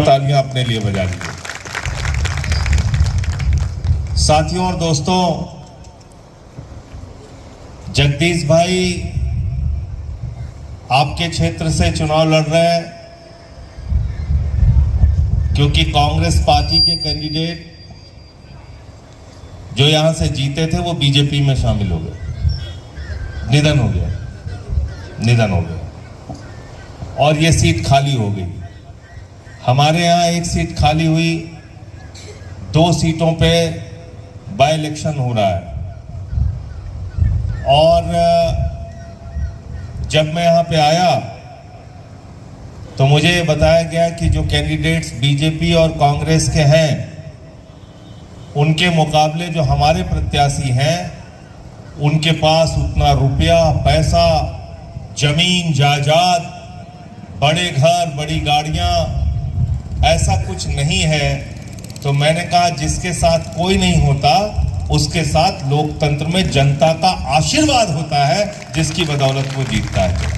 तालियां अपने लिए बजा लीजिए। साथियों और दोस्तों, जगदीश भाई आपके क्षेत्र से चुनाव लड़ रहे हैं क्योंकि कांग्रेस पार्टी के कैंडिडेट जो यहां से जीते थे वो बीजेपी में शामिल हो गए, निधन हो गया और ये सीट खाली हो गई। हमारे यहाँ एक सीट खाली हुई, 2 सीटों पे बाय इलेक्शन हो रहा है। और जब मैं यहाँ पे आया तो मुझे बताया गया कि जो कैंडिडेट्स बीजेपी और कांग्रेस के हैं उनके मुकाबले जो हमारे प्रत्याशी हैं उनके पास उतना रुपया पैसा, जमीन जायदाद, बड़े घर, बड़ी गाड़ियां, ऐसा कुछ नहीं है। तो मैंने कहा जिसके साथ कोई नहीं होता उसके साथ लोकतंत्र में जनता का आशीर्वाद होता है, जिसकी बदौलत वो जीतता है।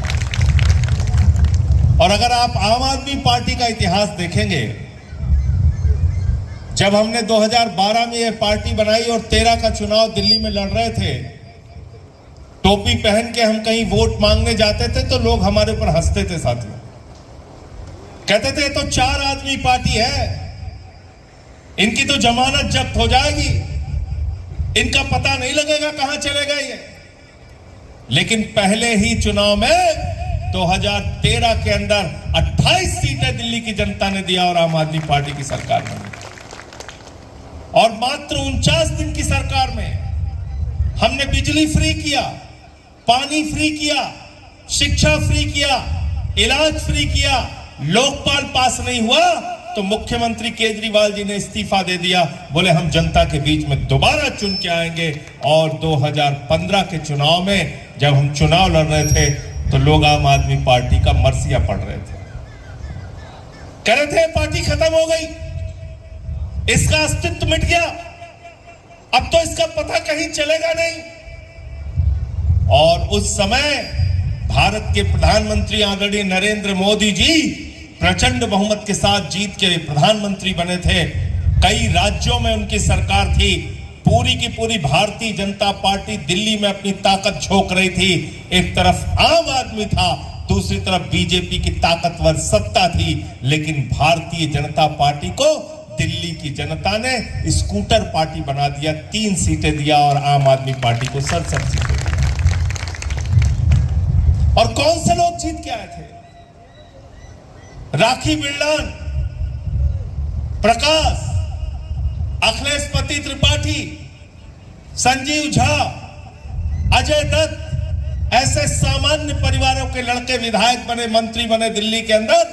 और अगर आप आम आदमी पार्टी का इतिहास देखेंगे, जब हमने 2012 में ये पार्टी बनाई और 13 का चुनाव दिल्ली में लड़ रहे थे, टोपी पहन के हम कहीं वोट मांगने जाते थे तो लोग हमारे ऊपर हंसते थे साथियों, कहते थे तो 4 आदमी पार्टी है, इनकी तो जमानत जब्त हो जाएगी, इनका पता नहीं लगेगा कहां चलेगा ये। लेकिन पहले ही चुनाव में 2013 के अंदर 28 सीटें दिल्ली की जनता ने दिया और आम आदमी पार्टी की सरकार में, और मात्र 49 दिन की सरकार में हमने बिजली फ्री किया, पानी फ्री किया, शिक्षा फ्री किया, इलाज फ्री किया। लोकपाल पास नहीं हुआ तो मुख्यमंत्री केजरीवाल जी ने इस्तीफा दे दिया, बोले हम जनता के बीच में दोबारा चुन के आएंगे। और 2015 के चुनाव में जब हम चुनाव लड़ रहे थे तो लोग आम आदमी पार्टी का मरसिया पढ़ रहे थे, कह रहे थे पार्टी खत्म हो गई, इसका अस्तित्व मिट गया, अब तो इसका पता कहीं चलेगा नहीं। और उस समय भारत के प्रधानमंत्री आदरणीय नरेंद्र मोदी जी प्रचंड बहुमत के साथ जीत के प्रधानमंत्री बने थे। कई राज्यों में उनकी सरकार थी, पूरी की पूरी भारतीय जनता पार्टी दिल्ली में अपनी ताकत झोंक रही थी। एक तरफ आम आदमी था, दूसरी तरफ बीजेपी की ताकतवर सत्ता थी। लेकिन भारतीय जनता पार्टी को दिल्ली की जनता ने स्कूटर पार्टी बना दिया, 3 सीटें दिया और आम आदमी पार्टी को 67 सीटें दिया। और कौन से लोग जीत के आए थे? राखी बिरलान, प्रकाश, अखिलेश पति त्रिपाठी, संजीव झा, अजय दत्त, ऐसे सामान्य परिवारों के लड़के विधायक बने, मंत्री बने दिल्ली के अंदर,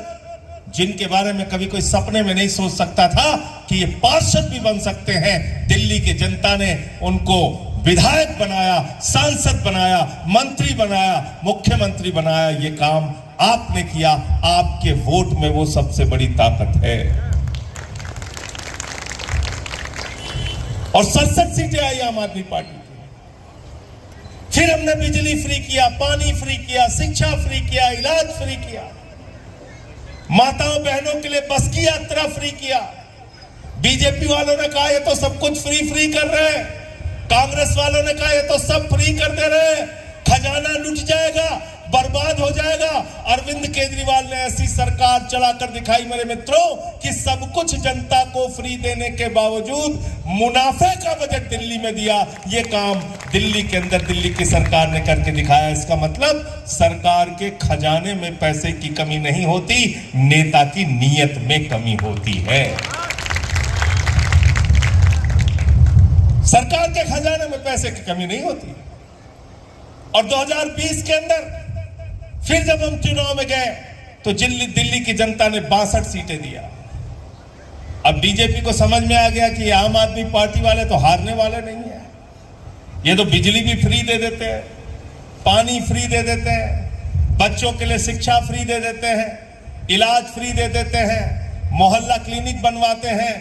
जिनके बारे में कभी कोई सपने में नहीं सोच सकता था कि ये पार्षद भी बन सकते हैं। दिल्ली की जनता ने उनको विधायक बनाया, सांसद बनाया, मंत्री बनाया, मुख्यमंत्री बनाया। ये काम आपने किया, आपके वोट में वो सबसे बड़ी ताकत है। और 67 सीटें आई आम आदमी पार्टी की। फिर हमने बिजली फ्री किया, पानी फ्री किया, शिक्षा फ्री किया, इलाज फ्री किया, माताओं बहनों के लिए बस की यात्रा फ्री किया। बीजेपी वालों ने कहा ये तो सब कुछ फ्री कर रहे हैं, कांग्रेस वालों ने कहा ये तो सब फ्री कर दे रहे हैं, खजाना लुट जाएगा, बर्बाद हो जाएगा। अरविंद केजरीवाल ने ऐसी सरकार चलाकर दिखाई मेरे मित्रों कि सब कुछ जनता को फ्री देने के बावजूद मुनाफे का बजट दिल्ली में दिया। ये काम दिल्ली के अंदर दिल्ली की सरकार ने करके दिखाया। इसका मतलब सरकार के खजाने में पैसे की कमी नहीं होती, नेता की नीयत में कमी होती है। सरकार के खजाने में पैसे की कमी नहीं होती। और 2020 के अंदर फिर जब हम चुनाव में गए तो दिल्ली की जनता ने 62 सीटें दिया। अब बीजेपी को समझ में आ गया कि आम आदमी पार्टी वाले तो हारने वाले नहीं है, ये तो बिजली भी फ्री दे देते हैं, पानी फ्री दे देते हैं, बच्चों के लिए शिक्षा फ्री दे देते हैं, इलाज फ्री दे देते हैं, मोहल्ला क्लिनिक बनवाते हैं,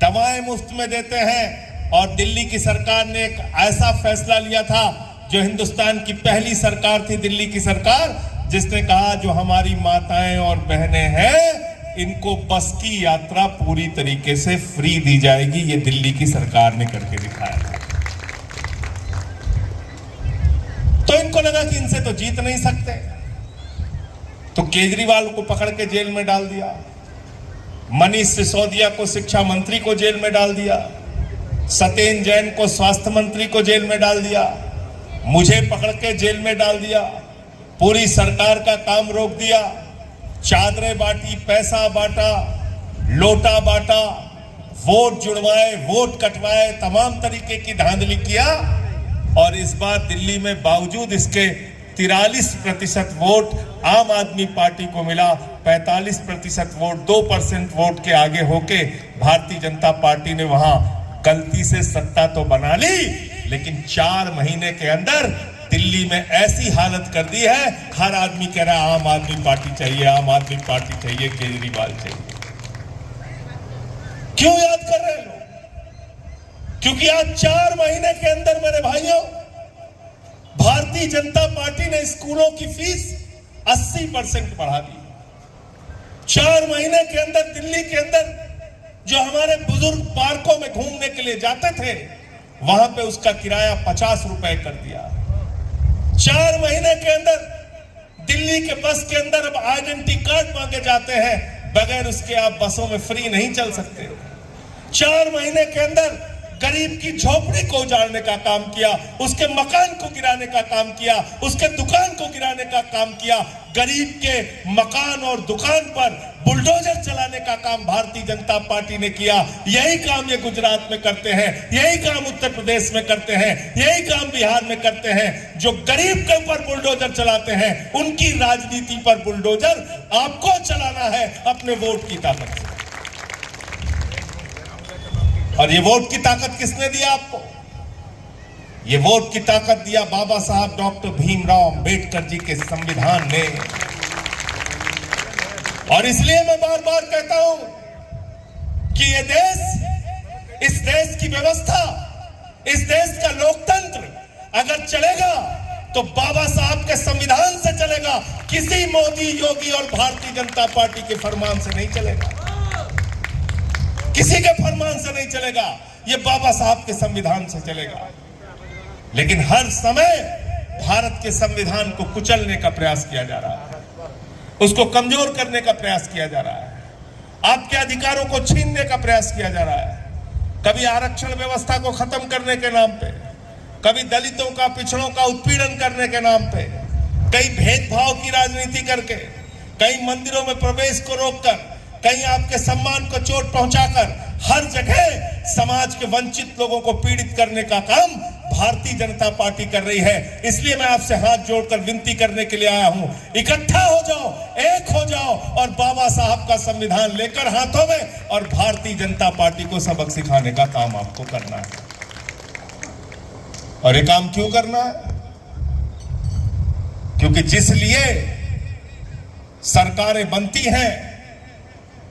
दवाएं मुफ्त में देते हैं। और दिल्ली की सरकार ने एक ऐसा फैसला लिया था, जो हिंदुस्तान की पहली सरकार थी, दिल्ली की सरकार, जिसने कहा जो हमारी माताएं और बहनें हैं इनको बस की यात्रा पूरी तरीके से फ्री दी जाएगी। ये दिल्ली की सरकार ने करके दिखाया था। तो इनको लगा कि इनसे तो जीत नहीं सकते, तो केजरीवाल को पकड़ के जेल में डाल दिया, मनीष सिसोदिया को शिक्षा मंत्री को जेल में डाल दिया, सत्येंद्र जैन को स्वास्थ्य मंत्री को जेल में डाल दिया, मुझे पकड़ के जेल में डाल दिया, पूरी सरकार का काम रोक दिया, चादरें बांटी, पैसा बांटा, लोटा बांटा, वोट जुड़वाए, वोट कटवाए, तमाम तरीके की धांधली किया। और इस बार दिल्ली में बावजूद इसके 43% वोट आम आदमी पार्टी को मिला, 45% वोट 2% वोट के आगे होके भारतीय जनता पार्टी ने वहां गलती से सत्ता तो बना ली, लेकिन 4 महीने के अंदर दिल्ली में ऐसी हालत कर दी है, हर आदमी कह रहा है आम आदमी पार्टी चाहिए, आम आदमी पार्टी चाहिए, केजरीवाल चाहिए। क्यों याद कर रहे हैं लोग? क्योंकि आज 4 महीने के अंदर मेरे भाइयों, भारतीय जनता पार्टी ने स्कूलों की फीस 80% बढ़ा दी। 4 महीने के अंदर दिल्ली के अंदर जो हमारे बुजुर्ग पार्कों में घूमने के लिए जाते थे, वहां पे उसका किराया 50 रुपए कर दिया। 4 महीने के अंदर दिल्ली के बस के अंदर अब आइडेंटिटी कार्ड मांगे जाते हैं, बगैर उसके आप बसों में फ्री नहीं चल सकते। 4 महीने के अंदर गरीब की झोपड़ी को उजाड़ने का काम किया, उसके मकान को गिराने का काम किया, उसके दुकान को गिराने का काम किया। गरीब के मकान और दुकान पर बुलडोजर चलाने का काम भारतीय जनता पार्टी ने किया। यही काम ये गुजरात में करते हैं, यही काम उत्तर प्रदेश में करते हैं, यही काम बिहार में करते हैं। जो गरीब के ऊपर बुलडोजर चलाते हैं, उनकी राजनीति पर बुलडोजर आपको चलाना है अपने वोट की ताकत से। और ये वोट की ताकत किसने दिया आपको? ये वोट की ताकत दिया बाबा साहब डॉक्टर भीमराव अंबेडकर जी के संविधान ने। और इसलिए मैं बार बार कहता हूं कि ये देश, इस देश की व्यवस्था, इस देश का लोकतंत्र अगर चलेगा तो बाबा साहब के संविधान से चलेगा, किसी मोदी, योगी और भारतीय जनता पार्टी के फरमान से नहीं चलेगा, किसी के फरमान से नहीं चलेगा, ये बाबा साहब के संविधान से चलेगा। लेकिन हर समय भारत के संविधान को कुचलने का प्रयास किया जा रहा है, उसको कमजोर करने का प्रयास किया जा रहा है, आपके अधिकारों को छीनने का प्रयास किया जा रहा है। कभी आरक्षण व्यवस्था को खत्म करने के नाम पे, कभी दलितों का, पिछड़ों का उत्पीड़न करने के नाम पे, कई भेदभाव की राजनीति करके, कई मंदिरों में प्रवेश को रोककर, कहीं आपके सम्मान को चोट पहुंचाकर, हर जगह समाज के वंचित लोगों को पीड़ित करने का काम भारतीय जनता पार्टी कर रही है। इसलिए मैं आपसे हाथ जोड़कर विनती करने के लिए आया हूं, इकट्ठा हो जाओ, एक हो जाओ और बाबा साहब का संविधान लेकर हाथों में और भारतीय जनता पार्टी को सबक सिखाने का काम आपको करना है। और ये काम क्यों करना है? क्योंकि जिस लिए सरकारें बनती हैं,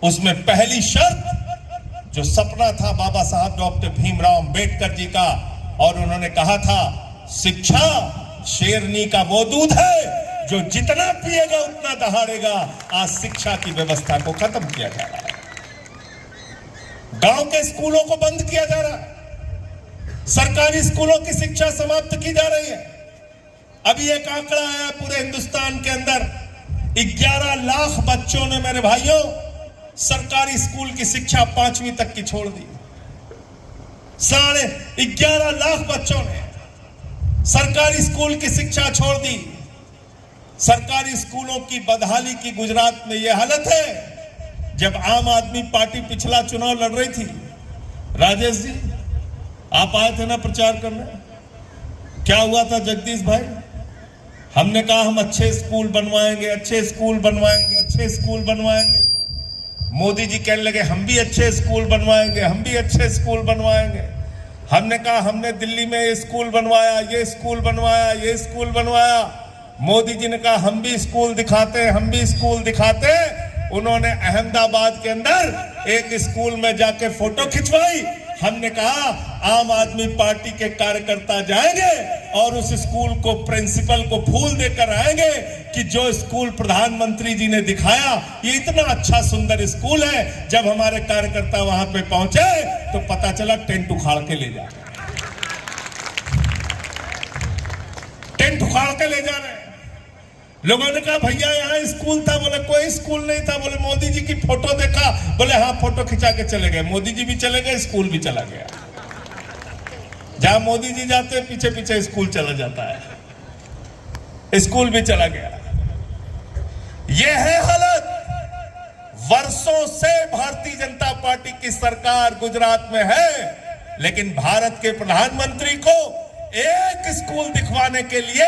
उसमें पहली शर्त जो सपना था बाबा साहब डॉक्टर भीमराव अंबेडकर जी का, और उन्होंने कहा था शिक्षा शेरनी का वो दूध है जो जितना पिएगा उतना दहाड़ेगा। आज शिक्षा की व्यवस्था को खत्म किया जा रहा है, गांव के स्कूलों को बंद किया जा रहा है, सरकारी स्कूलों की शिक्षा समाप्त की जा रही है। अभी एक आंकड़ा आया पूरे हिंदुस्तान के अंदर 11 लाख बच्चों ने, मेरे भाइयों, सरकारी स्कूल की शिक्षा 5वीं तक की छोड़ दी। 11.5 लाख बच्चों ने सरकारी स्कूल की शिक्षा छोड़ दी। सरकारी स्कूलों की बदहाली की गुजरात में यह हालत है। जब आम आदमी पार्टी पिछला चुनाव लड़ रही थी, राजेश जी आप आए थे ना प्रचार करने, क्या हुआ था जगदीश भाई? हमने कहा हम अच्छे स्कूल बनवाएंगे, अच्छे स्कूल बनवाएंगे, अच्छे स्कूल बनवाएंगे। मोदी जी कहने लगे हम भी अच्छे स्कूल बनवाएंगे, हम भी अच्छे स्कूल बनवाएंगे। हमने कहा हमने दिल्ली में ये स्कूल बनवाया, ये स्कूल बनवाया, ये स्कूल बनवाया। मोदी जी ने कहा हम भी स्कूल दिखाते हैं, हम भी स्कूल दिखाते हैं। उन्होंने अहमदाबाद के अंदर एक स्कूल में जाके फोटो खिंचवाई हमने कहा आम आदमी पार्टी के कार्यकर्ता जाएंगे और उस स्कूल को प्रिंसिपल को फूल देकर आएंगे कि जो स्कूल प्रधानमंत्री जी ने दिखाया ये इतना अच्छा सुंदर स्कूल है। जब हमारे कार्यकर्ता वहां पे पहुंचे तो पता चला टेंट उखाड़ के ले जा रहे, टेंट उखाड़ के ले जा रहे हैं। लोगों ने कहा भैया यहाँ स्कूल था, बोले कोई स्कूल नहीं था। बोले मोदी जी की फोटो देखा, बोले हाँ फोटो खिंचा के चले गए। मोदी जी भी चले गए, स्कूल भी चला गया। जहां मोदी जी जाते हैं पीछे पीछे स्कूल चला जाता है, स्कूल भी चला गया। यह है हालत। वर्षों से भारतीय जनता पार्टी की सरकार गुजरात में है, लेकिन भारत के प्रधानमंत्री को एक स्कूल दिखवाने के लिए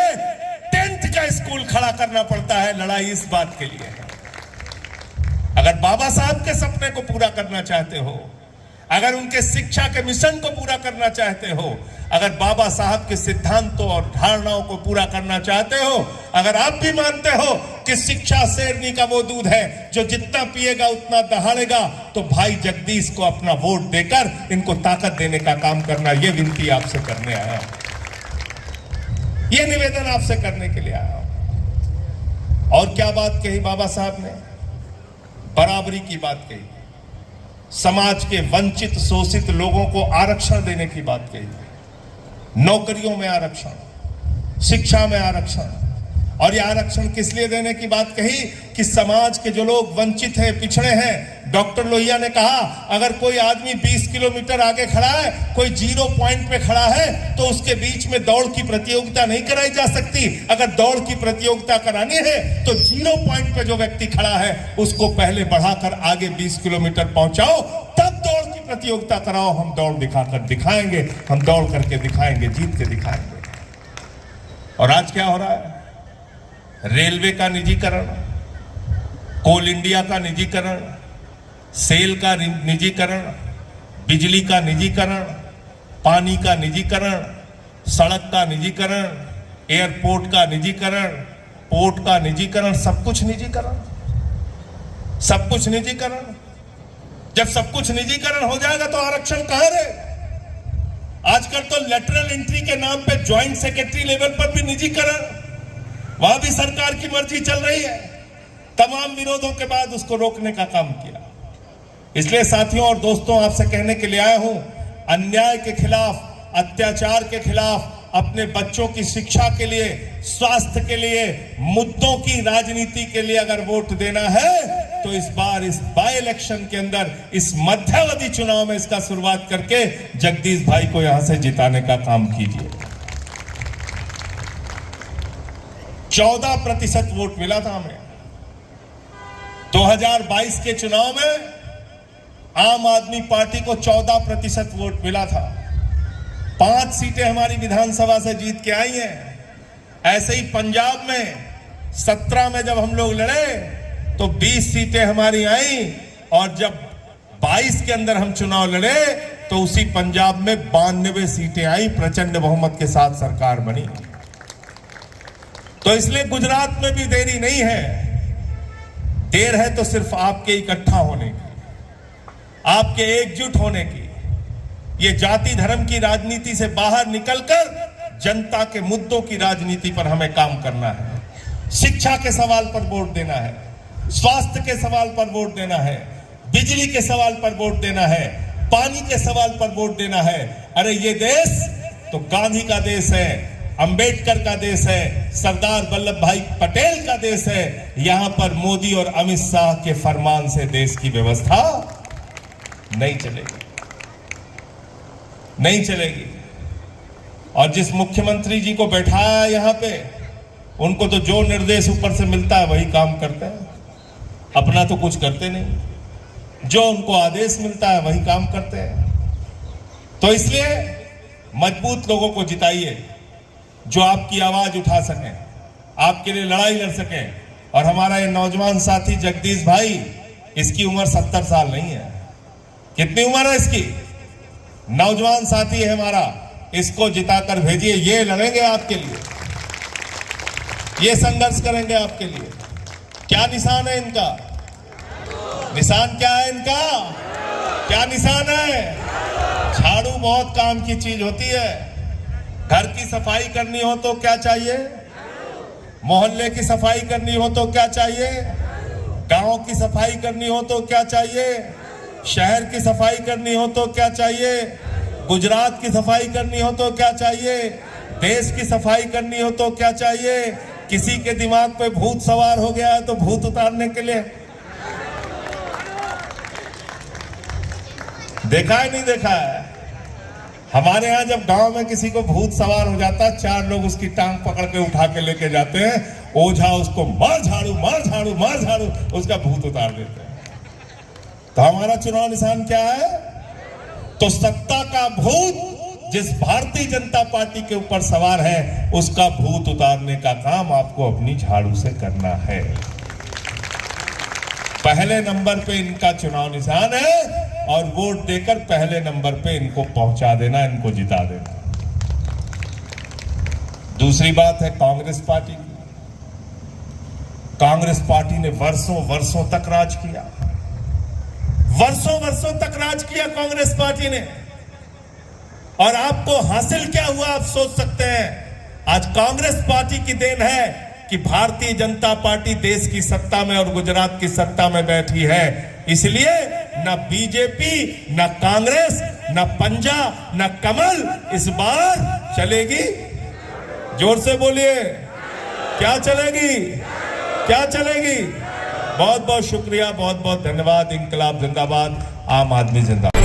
टेंट का स्कूल खड़ा करना पड़ता है। लड़ाई इस बात के लिए है। अगर बाबा साहब के सपने को पूरा करना चाहते हो, अगर उनके शिक्षा के मिशन को पूरा करना चाहते हो, अगर बाबा साहब के सिद्धांतों और धारणाओं को पूरा करना चाहते हो, अगर आप भी मानते हो कि शिक्षा शेरनी का वो दूध है जो जितना पिएगा उतना दहाड़ेगा, तो भाई जगदीश को अपना वोट देकर इनको ताकत देने का काम करना। ये विनती आपसे करने आया हूं, ये निवेदन आपसे करने के लिए आया हूं। और क्या बात कही बाबा साहब ने? बराबरी की बात कही, समाज के वंचित शोषित लोगों को आरक्षण देने की बात कही, नौकरियों में आरक्षण, शिक्षा में आरक्षण। और ये आरक्षण किस लिए देने की बात कही? कि समाज के जो लोग वंचित हैं, पिछड़े हैं। डॉक्टर लोहिया ने कहा अगर कोई आदमी 20 किलोमीटर आगे खड़ा है, कोई 0 पॉइंट पे खड़ा है, तो उसके बीच में दौड़ की प्रतियोगिता नहीं कराई जा सकती। अगर दौड़ की प्रतियोगिता करानी है तो 0 पॉइंट पे जो व्यक्ति खड़ा है उसको पहले बढ़ाकर आगे 20 किलोमीटर पहुंचाओ, तब दौड़ की प्रतियोगिता कराओ। हम दौड़ दिखाकर दिखाएंगे, हम दौड़ करके दिखाएंगे, जीत के दिखाएंगे। और आज क्या हो रहा है? रेलवे का निजीकरण, कोल इंडिया का निजीकरण, सेल का निजीकरण, बिजली का निजीकरण, पानी का निजीकरण, सड़क का निजीकरण, एयरपोर्ट का निजीकरण, पोर्ट का निजीकरण, सब कुछ निजीकरण, सब कुछ निजीकरण। जब सब कुछ निजीकरण हो जाएगा तो आरक्षण कहां रहे? आजकल तो लेटरल एंट्री के नाम पे ज्वाइंट सेक्रेटरी लेवल पर भी निजीकरण, वहां भी सरकार की मर्जी चल रही है। तमाम विरोधों के बाद उसको रोकने का काम किया। इसलिए साथियों और दोस्तों, आपसे कहने के लिए आया हूं, अन्याय के खिलाफ, अत्याचार के खिलाफ, अपने बच्चों की शिक्षा के लिए, स्वास्थ्य के लिए, मुद्दों की राजनीति के लिए अगर वोट देना है तो इस बार इस बाय इलेक्शन के अंदर, इस मध्यावधि चुनाव में इसका शुरुआत करके जगदीश भाई को यहां से जिताने का काम कीजिए। 14% वोट मिला था हमें 2022 के चुनाव में। आम आदमी पार्टी को 14% वोट मिला था। 5 सीटें हमारी विधानसभा से जीत के आई हैं। ऐसे ही पंजाब में 17 में जब हम लोग लड़े तो 20 सीटें हमारी आई, और जब 22 के अंदर हम चुनाव लड़े तो उसी पंजाब में 92 सीटें आई, प्रचंड बहुमत के साथ सरकार बनी। तो इसलिए गुजरात में भी देरी नहीं है। देर है तो सिर्फ आपके इकट्ठा होने की, आपके एकजुट होने की। ये जाति धर्म की राजनीति से बाहर निकलकर जनता के मुद्दों की राजनीति पर हमें काम करना है। शिक्षा के सवाल पर वोट देना है, स्वास्थ्य के सवाल पर वोट देना है, बिजली के सवाल पर वोट देना है, पानी के सवाल पर वोट देना है। अरे ये देश तो गांधी का देश है, अंबेडकर का देश है, सरदार वल्लभ भाई पटेल का देश है। यहां पर मोदी और अमित शाह के फरमान से देश की व्यवस्था नहीं चलेगी, नहीं चलेगी। और जिस मुख्यमंत्री जी को बैठाया यहां पे, उनको तो जो निर्देश ऊपर से मिलता है वही काम करते हैं, अपना तो कुछ करते नहीं। जो उनको आदेश मिलता है वही काम करते हैं। तो इसलिए मजबूत लोगों को जिताइए जो आपकी आवाज उठा सकें, आपके लिए लड़ाई लड़ सकें। और हमारा ये नौजवान साथी जगदीश भाई, इसकी उम्र 70 साल नहीं है। कितनी उम्र है इसकी? नौजवान साथी है हमारा, इसको जिताकर भेजिए। ये लड़ेंगे आपके लिए, ये संघर्ष करेंगे आपके लिए। क्या निशान है इनका? निशान क्या है इनका? क्या निशान है? बहुत काम की चीज होती है। घर की सफाई करनी हो तो क्या चाहिए? मोहल्ले की सफाई करनी हो तो क्या चाहिए? गांव की सफाई करनी हो तो क्या चाहिए? शहर की सफाई करनी हो तो क्या चाहिए? गुजरात की सफाई करनी हो तो क्या चाहिए? देश की सफाई करनी हो तो क्या चाहिए? किसी के दिमाग पे भूत सवार हो गया है तो भूत उतारने के लिए देखा है नहीं देखा है? हमारे यहां जब गांव में किसी को भूत सवार हो जाता है, 4 लोग उसकी टांग पकड़ के उठा के लेके जाते हैं, ओझा उसको मार झाड़ू मार झाड़ू मार झाड़ू उसका भूत उतार देते हैं। तो हमारा चुनाव निशान क्या है? तो सत्ता का भूत जिस भारतीय जनता पार्टी के ऊपर सवार है, उसका भूत उतारने का काम आपको अपनी झाड़ू से करना है। पहले नंबर पे इनका चुनाव निशान है और वोट देकर पहले नंबर पे इनको पहुंचा देना, इनको जिता देना। दूसरी बात है कांग्रेस पार्टी की। कांग्रेस पार्टी ने वर्षों वर्षों तक राज किया, वर्षों वर्षों तक राज किया कांग्रेस पार्टी ने। और आपको हासिल क्या हुआ आप सोच सकते हैं। आज कांग्रेस पार्टी की देन है कि भारतीय जनता पार्टी देश की सत्ता में और गुजरात की सत्ता में बैठी है। इसलिए न बीजेपी, न कांग्रेस, न पंजा, न कमल इस बार चलेगी। जोर से बोलिए, क्या चलेगी? क्या चलेगी? बहुत बहुत शुक्रिया, बहुत बहुत धन्यवाद। इंकलाब जिंदाबाद, आम आदमी जिंदाबाद।